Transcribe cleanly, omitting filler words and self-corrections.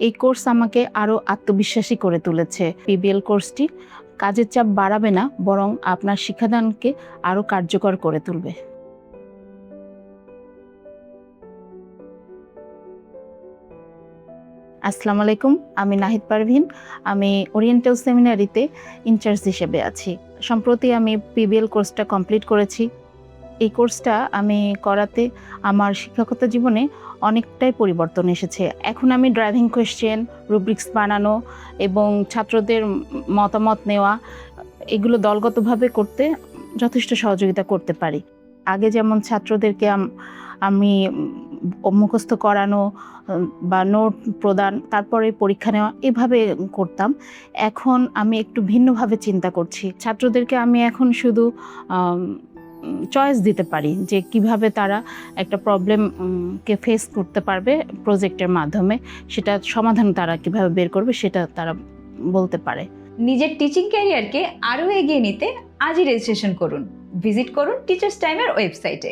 এই কোর্স আমাকে আরও আত্মবিশ্বাসী করে তুলেছে। পিবিএল কোর্সটি কাজের চাপ বাড়াবে না, বরং আপনার শিক্ষাদানকে আরও কার্যকর করে তুলবে। আসসালামু আলাইকুম, আমি নাহিদ পারভীন। আমি ওরিয়েন্টাল সেমিনারিতে ইনচার্জ হিসেবে আছি। সম্প্রতি আমি পিবিএল কোর্সটা কমপ্লিট করেছি। এই কোর্সটা আমি করাতে আমার শিক্ষকতা জীবনে অনেকটাই পরিবর্তন এসেছে। এখন আমি ড্রাইভিং কোয়েশ্চেন, রুব্রিক্স বানানো এবং ছাত্রদের মতামত নেওয়া, এগুলো দলগতভাবে করতে যথেষ্ট সহযোগিতা করতে পারি। আগে যেমন ছাত্রদেরকে আমি মুখস্থ করানো বা নোট প্রদান, তারপরে পরীক্ষা নেওয়া, এভাবে করতাম। এখন আমি একটু ভিন্নভাবে চিন্তা করছি। ছাত্রদেরকে আমি এখন শুধু চয়েস দিতে পারি যে কিভাবে তারা একটা প্রবলেমকে ফেস করতে পারবে প্রজেক্টের মাধ্যমে, সেটা সমাধান তারা কিভাবে বের করবে সেটা তারা বলতে পারে। নিজের টিচিং ক্যারিয়ারকে আরও এগিয়ে নিতে আজই রেজিস্ট্রেশন করুন। ভিজিট করুন টিচার্স টাইমের ওয়েবসাইটে।